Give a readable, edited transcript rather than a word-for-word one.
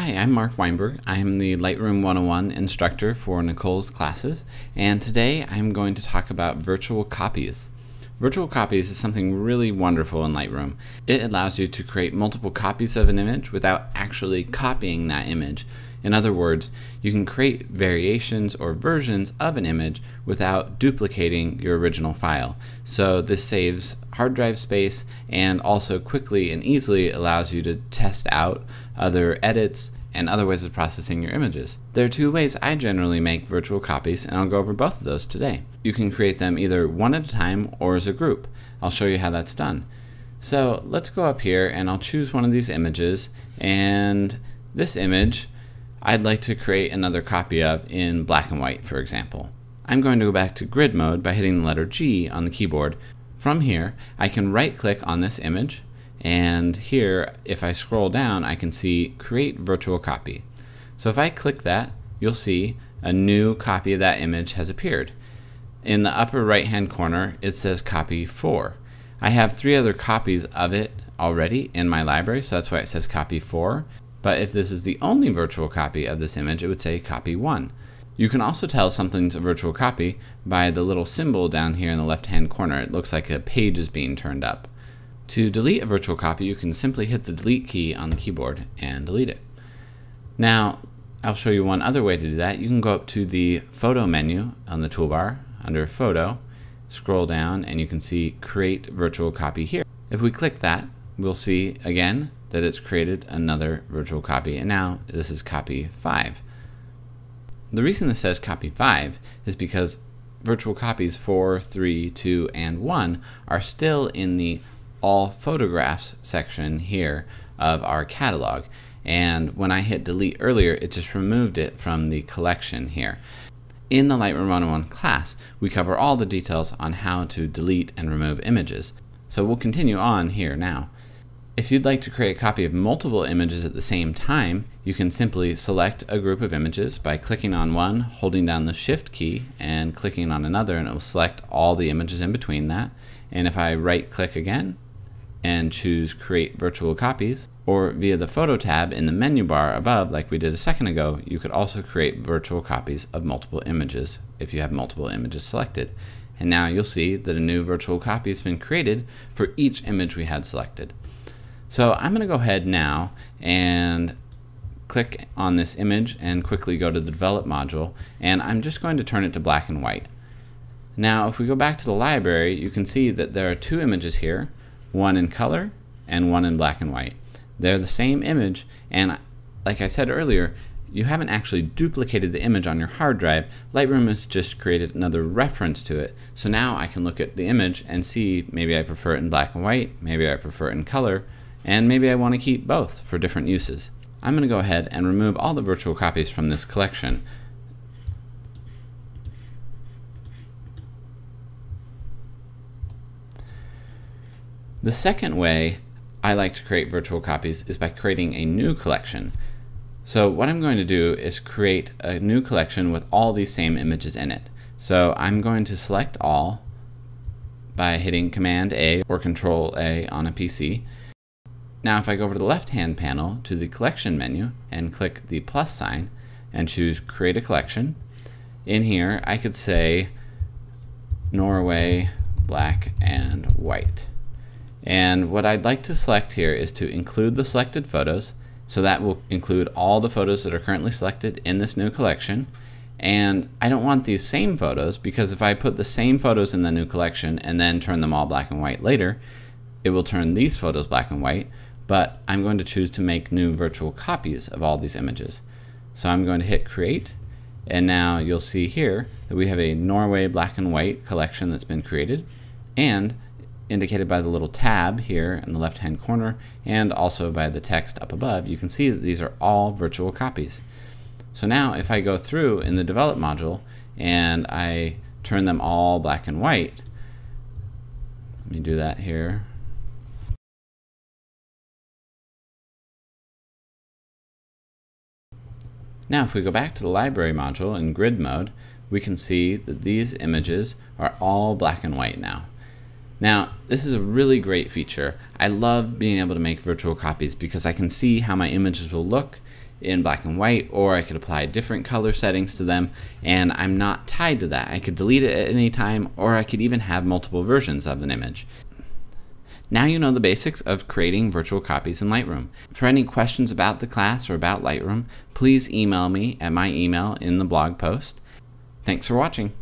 Hi, I'm Mark Weinberg. I'm the Lightroom 101 instructor for Nicole's classes, and today I'm going to talk about virtual copies. Virtual copies is something really wonderful in Lightroom. It allows you to create multiple copies of an image without actually copying that image. In other words, you can create variations or versions of an image without duplicating your original file. So this saves hard drive space and also quickly and easily allows you to test out other edits and other ways of processing your images. There are two ways I generally make virtual copies, and I'll go over both of those today. You can create them either one at a time or as a group. I'll show you how that's done. So let's go up here and I'll choose one of these images, and this image I'd like to create another copy of in black and white, for example. I'm going to go back to grid mode by hitting the letter G on the keyboard. From here, I can right-click on this image, and here, if I scroll down, I can see Create Virtual Copy. So if I click that, you'll see a new copy of that image has appeared. In the upper right-hand corner, it says Copy 4. I have 3 other copies of it already in my library, so that's why it says Copy 4. But if this is the only virtual copy of this image, it would say Copy 1. You can also tell something's a virtual copy by the little symbol down here in the left-hand corner. It looks like a page is being turned up. To delete a virtual copy, you can simply hit the delete key on the keyboard and delete it. Now, I'll show you one other way to do that. You can go up to the Photo menu on the toolbar under Photo, scroll down, and you can see Create Virtual Copy here. If we click that, we'll see again that it's created another virtual copy, and now this is copy 5. The reason this says copy 5 is because virtual copies 4, 3, 2, and 1 are still in the All Photographs section here of our catalog, and when I hit delete earlier, it just removed it from the collection here. In the Lightroom 101 class, we cover all the details on how to delete and remove images, so we'll continue on here now. If you'd like to create a copy of multiple images at the same time, you can simply select a group of images by clicking on one, holding down the Shift key, and clicking on another, and it will select all the images in between that. And if I right-click again and choose Create Virtual Copies, or via the Photo tab in the menu bar above like we did a second ago, you could also create virtual copies of multiple images if you have multiple images selected. And now you'll see that a new virtual copy has been created for each image we had selected. So I'm going to go ahead now and click on this image and quickly go to the Develop module, and I'm just going to turn it to black and white. Now if we go back to the library, you can see that there are 2 images here, one in color and one in black and white. They're the same image, and like I said earlier, you haven't actually duplicated the image on your hard drive. Lightroom has just created another reference to it. So now I can look at the image and see maybe I prefer it in black and white, maybe I prefer it in color, and maybe I want to keep both for different uses. I'm going to go ahead and remove all the virtual copies from this collection. The second way I like to create virtual copies is by creating a new collection. So what I'm going to do is create a new collection with all these same images in it. So I'm going to select all by hitting Command A or Control A on a PC. Now if I go over to the left-hand panel to the collection menu and click the plus sign and choose Create a Collection, in here I could say Norway Black and White. And what I'd like to select here is to include the selected photos, so that will include all the photos that are currently selected in this new collection. And I don't want these same photos, because if I put the same photos in the new collection and then turn them all black and white later, it will turn these photos black and white. But I'm going to choose to make new virtual copies of all these images. So I'm going to hit Create, and now you'll see here that we have a Norway Black and White collection that's been created, and indicated by the little tab here in the left-hand corner, and also by the text up above, you can see that these are all virtual copies. So now if I go through in the Develop module and I turn them all black and white, let me do that here. Now if we go back to the Library module in grid mode, we can see that these images are all black and white now. Now, this is a really great feature. I love being able to make virtual copies because I can see how my images will look in black and white, or I could apply different color settings to them, and I'm not tied to that. I could delete it at any time, or I could even have multiple versions of an image. Now you know the basics of creating virtual copies in Lightroom. For any questions about the class or about Lightroom, please email me at my email in the blog post. Thanks for watching.